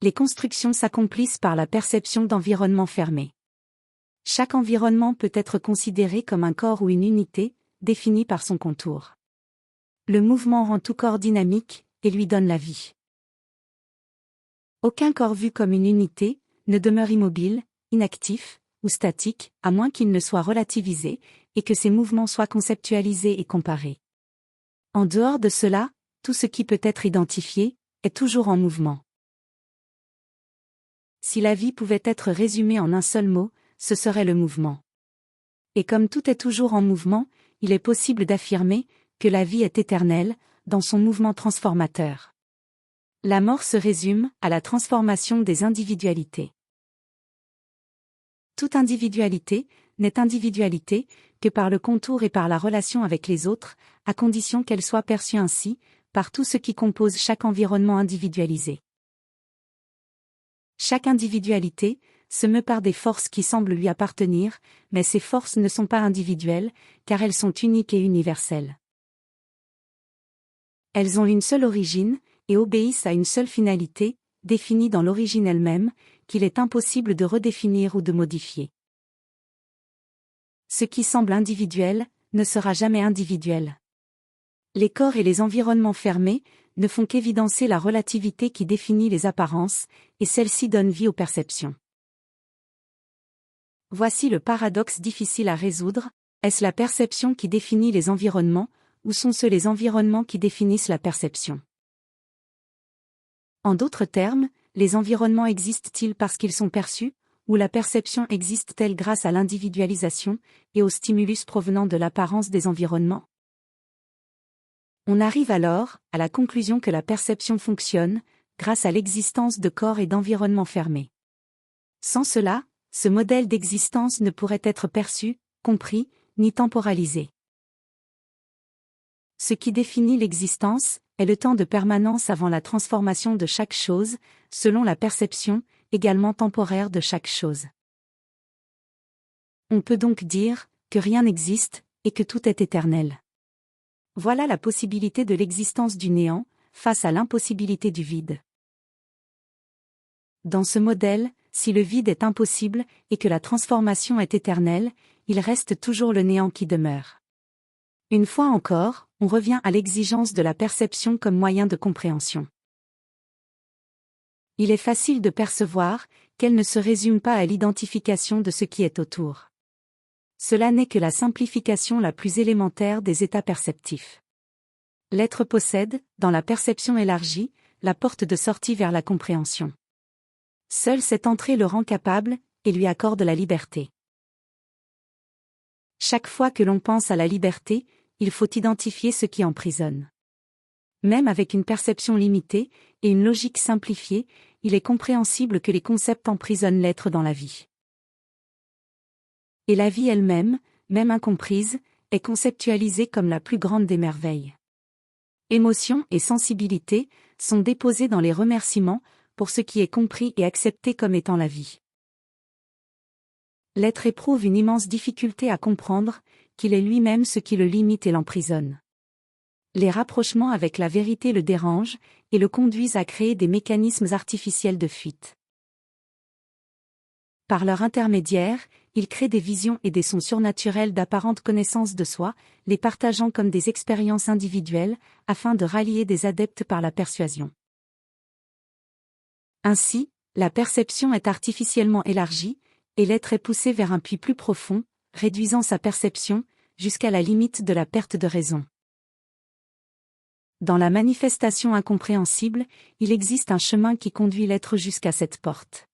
Les constructions s'accomplissent par la perception d'environnements fermés. Chaque environnement peut être considéré comme un corps ou une unité, définie par son contour. Le mouvement rend tout corps dynamique, et lui donne la vie. Aucun corps vu comme une unité ne demeure immobile, inactif ou statique, à moins qu'il ne soit relativisé, et que ses mouvements soient conceptualisés et comparés. En dehors de cela, tout ce qui peut être identifié est toujours en mouvement. Si la vie pouvait être résumée en un seul mot, ce serait le mouvement. Et comme tout est toujours en mouvement, il est possible d'affirmer que la vie est éternelle, dans son mouvement transformateur. La mort se résume à la transformation des individualités. Toute individualité n'est individualité que par le contour et par la relation avec les autres, à condition qu'elle soit perçue ainsi, par tout ce qui compose chaque environnement individualisé. Chaque individualité se meut par des forces qui semblent lui appartenir, mais ces forces ne sont pas individuelles, car elles sont uniques et universelles. Elles ont une seule origine, et obéissent à une seule finalité, définie dans l'origine elle-même, qu'il est impossible de redéfinir ou de modifier. Ce qui semble individuel ne sera jamais individuel. Les corps et les environnements fermés ne font qu'évidencer la relativité qui définit les apparences, et celle-ci donne vie aux perceptions. Voici le paradoxe difficile à résoudre: est-ce la perception qui définit les environnements, ou sont-ce les environnements qui définissent la perception? En d'autres termes, les environnements existent-ils parce qu'ils sont perçus, ou la perception existe-t-elle grâce à l'individualisation et au stimulus provenant de l'apparence des environnements? On arrive alors à la conclusion que la perception fonctionne grâce à l'existence de corps et d'environnements fermés. Sans cela, ce modèle d'existence ne pourrait être perçu, compris, ni temporalisé. Ce qui définit l'existence est le temps de permanence avant la transformation de chaque chose, selon la perception, également temporaire de chaque chose. On peut donc dire que rien n'existe, et que tout est éternel. Voilà la possibilité de l'existence du néant, face à l'impossibilité du vide. Dans ce modèle, si le vide est impossible, et que la transformation est éternelle, il reste toujours le néant qui demeure. Une fois encore, on revient à l'exigence de la perception comme moyen de compréhension. Il est facile de percevoir qu'elle ne se résume pas à l'identification de ce qui est autour. Cela n'est que la simplification la plus élémentaire des états perceptifs. L'être possède, dans la perception élargie, la porte de sortie vers la compréhension. Seule cette entrée le rend capable, et lui accorde la liberté. Chaque fois que l'on pense à la liberté, il faut identifier ce qui emprisonne. Même avec une perception limitée, et une logique simplifiée, il est compréhensible que les concepts emprisonnent l'être dans la vie. Et la vie elle-même, même incomprise, est conceptualisée comme la plus grande des merveilles. Émotion et sensibilité sont déposées dans les remerciements, pour ce qui est compris et accepté comme étant la vie. L'être éprouve une immense difficulté à comprendre qu'il est lui-même ce qui le limite et l'emprisonne. Les rapprochements avec la vérité le dérangent et le conduisent à créer des mécanismes artificiels de fuite. Par leur intermédiaire, il crée des visions et des sons surnaturels d'apparente connaissance de soi, les partageant comme des expériences individuelles, afin de rallier des adeptes par la persuasion. Ainsi, la perception est artificiellement élargie, et l'être est poussé vers un puits plus profond, réduisant sa perception, jusqu'à la limite de la perte de raison. Dans la manifestation incompréhensible, il existe un chemin qui conduit l'être jusqu'à cette porte.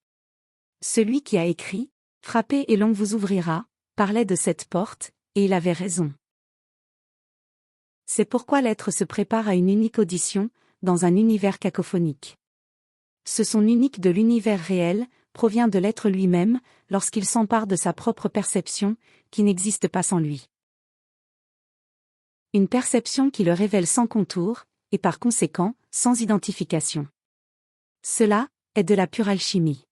Celui qui a écrit « Frappez et l'on vous ouvrira » parlait de cette porte, et il avait raison. C'est pourquoi l'être se prépare à une unique audition, dans un univers cacophonique. Ce son unique de l'univers réel provient de l'être lui-même, lorsqu'il s'empare de sa propre perception, qui n'existe pas sans lui. Une perception qui le révèle sans contour, et par conséquent, sans identification. Cela est de la pure alchimie.